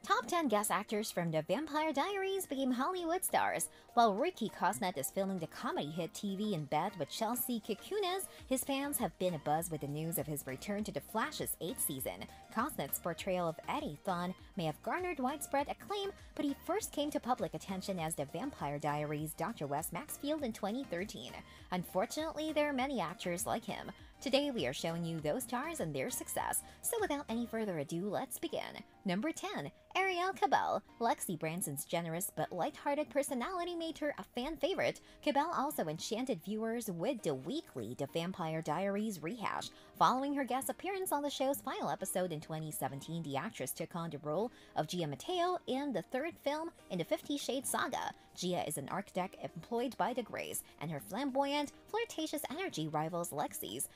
Top 10 guest actors from The Vampire Diaries became Hollywood stars. While Ricky Cosnett is filming the comedy hit TV in Bed with Chelsea Kikunas, his fans have been abuzz with the news of his return to The Flash's 8th season. Cosnett's portrayal of Eddie Thawne may have garnered widespread acclaim, but he first came to public attention as The Vampire Diaries' Dr. Wes Maxfield in 2013. Unfortunately, there are many actors like him. Today we are showing you those stars and their success, so without any further ado, let's begin. Number 10. Arielle Cabell. Lexi Branson's generous but lighthearted personality made her a fan favorite. Cabell also enchanted viewers with the weekly The Vampire Diaries rehash. Following her guest appearance on the show's final episode in 2017, the actress took on the role of Gia Mateo in the third film in the 50 Shades saga. Gia is an architect employed by the Grays, and her flamboyant, flirtatious energy rivals Lexi's.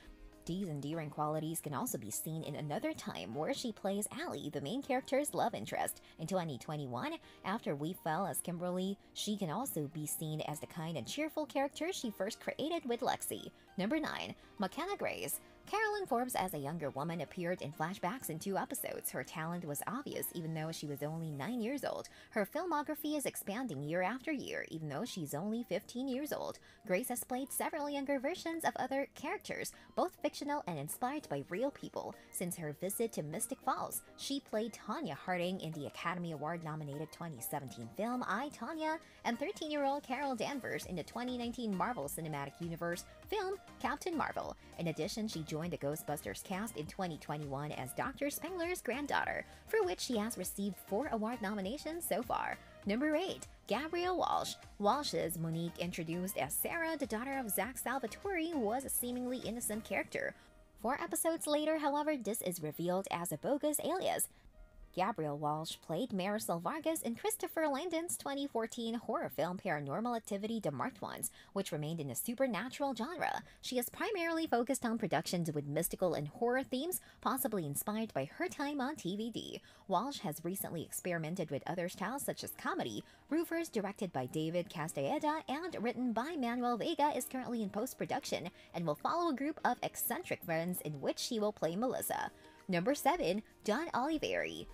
These endearing qualities can also be seen in Another Time, where she plays Allie, the main character's love interest. In 2021, after We Fell as Kimberly, she can also be seen as the kind and cheerful character she first created with Lexi. Number 9. McKenna Grace. Carolyn Forbes as a younger woman appeared in flashbacks in 2 episodes. Her talent was obvious even though she was only 9 years old. Her filmography is expanding year after year even though she's only 15 years old. Grace has played several younger versions of other characters, both fictional and inspired by real people. Since her visit to Mystic Falls, she played Tanya Harding in the Academy Award-nominated 2017 film I, Tonya, and 13-year-old Carol Danvers in the 2019 Marvel Cinematic Universe film Captain Marvel. In addition, she joined the Ghostbusters cast in 2021 as Dr. Spengler's granddaughter, for which she has received 4 award nominations so far. Number 8. Gabriel Walsh. Walsh's Monique, introduced as Sarah, the daughter of Zach Salvatore, was a seemingly innocent character. 4 episodes later, however, this is revealed as a bogus alias. Gabriel Walsh played Marisol Vargas in Christopher Landon's 2014 horror film Paranormal Activity: The Marked Ones, which remained in the supernatural genre. She has primarily focused on productions with mystical and horror themes, possibly inspired by her time on TVD. Walsh has recently experimented with other styles such as comedy. Roofers, directed by David Castaeda and written by Manuel Vega, is currently in post-production and will follow a group of eccentric friends in which she will play Melissa. Number 7. Don Oliveri.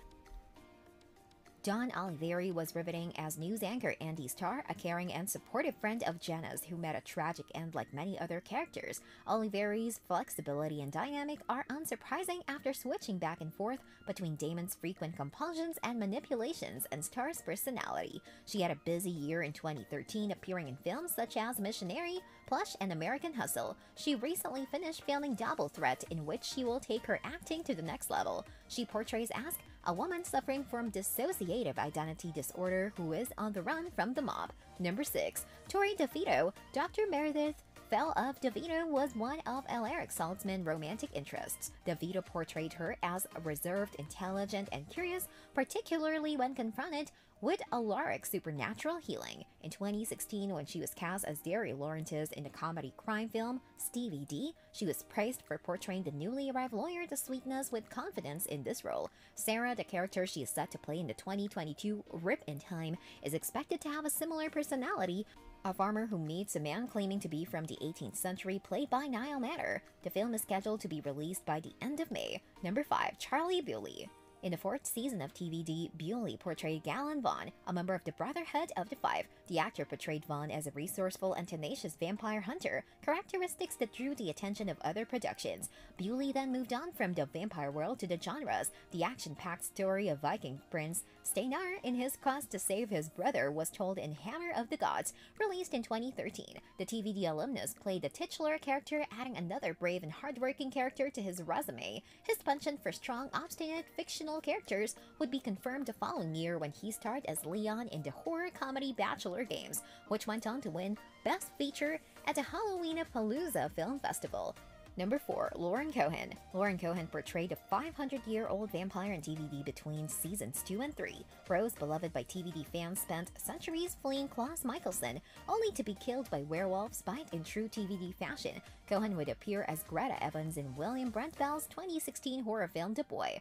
Don Oliveri was riveting as news anchor Andy Starr, a caring and supportive friend of Jenna's who met a tragic end like many other characters. Oliveri's flexibility and dynamic are unsurprising after switching back and forth between Damon's frequent compulsions and manipulations and Starr's personality. She had a busy year in 2013, appearing in films such as Missionary, Plush, and American Hustle. She recently finished filming Double Threat, in which she will take her acting to the next level. She portrays Ask, a woman suffering from dissociative identity disorder who is on the run from the mob. Number 6. Tori DeVito. Dr. Meredith Fell of DeVito was one of Alaric Saltzman's romantic interests. DeVito portrayed her as reserved, intelligent, and curious, particularly when confronted with Alaric's supernatural healing. In 2016, when she was cast as Derry Lawrence in the comedy crime film Stevie D, she was praised for portraying the newly arrived lawyer the sweetness with confidence in this role. Sarah, the character she is set to play in the 2022 Rip in Time, is expected to have a similar personality. A farmer who meets a man claiming to be from the 18th century, played by Niall Matter. The film is scheduled to be released by the end of May. Number 5. Charlie Bewley. In the 4th season of TVD, Bewley portrayed Galen Vaughn, a member of the Brotherhood of the Five. The actor portrayed Vaughn as a resourceful and tenacious vampire hunter, characteristics that drew the attention of other productions. Bewley then moved on from the vampire world to the genres. The action-packed story of Viking prince Steinar in his quest to save his brother was told in Hammer of the Gods, released in 2013. The TVD alumnus played the titular character, adding another brave and hardworking character to his resume. His penchant for strong, obstinate, fictional characters would be confirmed the following year when he starred as Leon in the horror comedy Bachelor Games, which went on to win Best Feature at the Halloween-a-Palooza Film Festival. Number 4. Lauren Cohen. Lauren Cohen portrayed a 500-year-old vampire in TVD between seasons 2 and 3. Rose, beloved by TVD fans, spent centuries fleeing Klaus Michelson, only to be killed by werewolves, but in true TVD fashion. Cohen would appear as Greta Evans in William Brent Bell's 2016 horror film The Boy.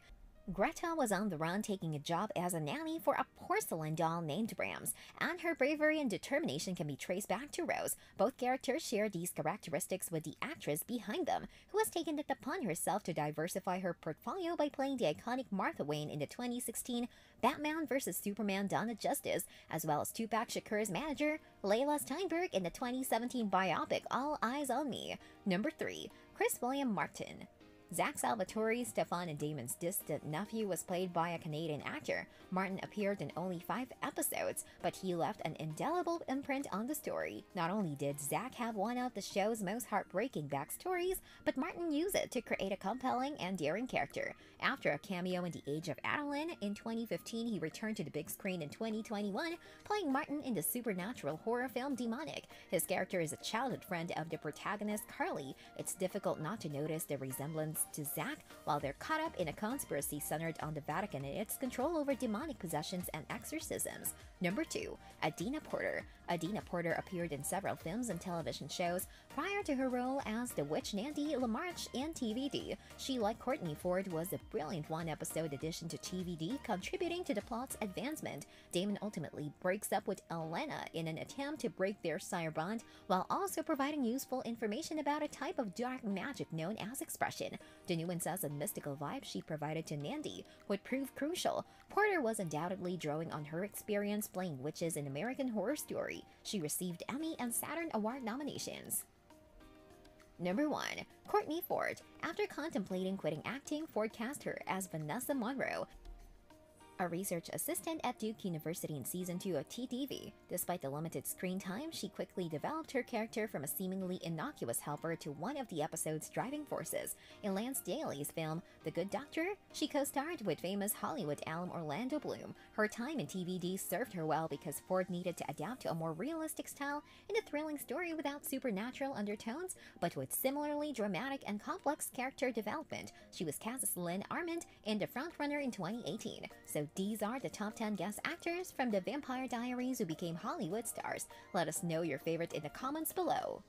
Greta was on the run taking a job as a nanny for a porcelain doll named Brahms, and her bravery and determination can be traced back to Rose. Both characters share these characteristics with the actress behind them, who has taken it upon herself to diversify her portfolio by playing the iconic Martha Wayne in the 2016 Batman vs. Superman Dawn of Justice, as well as Tupac Shakur's manager, Layla Steinberg, in the 2017 biopic All Eyes on Me. Number 3. Chris William Martin. Zach Salvatore, Stefan and Damon's distant nephew, was played by a Canadian actor. Martin appeared in only 5 episodes, but he left an indelible imprint on the story. Not only did Zach have one of the show's most heartbreaking backstories, but Martin used it to create a compelling and daring character. After a cameo in The Age of Adeline in 2015, he returned to the big screen in 2021, playing Martin in the supernatural horror film Demonic. His character is a childhood friend of the protagonist Carly. It's difficult not to notice the resemblance to Zach while they're caught up in a conspiracy centered on the Vatican and its control over demonic possessions and exorcisms. Number 2. Adena Porter. Adena Porter appeared in several films and television shows prior to her role as the witch Nandy LaMarche in TVD. She, like Courtney Ford, was a brilliant one-episode addition to TVD, contributing to the plot's advancement. Damon ultimately breaks up with Elena in an attempt to break their sire bond, while also providing useful information about a type of dark magic known as expression. The nuances and mystical vibe she provided to Nandy would prove crucial. Porter was undoubtedly drawing on her experience playing witches in American Horror Story. She received Emmy and Saturn Award nominations. Number 1. Courtney Ford. After contemplating quitting acting, Ford cast her as Vanessa Monroe, a research assistant at Duke University in Season 2 of TTV. Despite the limited screen time, she quickly developed her character from a seemingly innocuous helper to one of the episode's driving forces. In Lance Daly's film The Good Doctor, she co-starred with famous Hollywood alum Orlando Bloom. Her time in TVD served her well because Ford needed to adapt to a more realistic style in a thrilling story without supernatural undertones, but with similarly dramatic and complex character development. She was cast as Lynn Armand in The Frontrunner in 2018. So these are the top 10 guest actors from the Vampire Diaries who became Hollywood stars. Let us know your favorite in the comments below.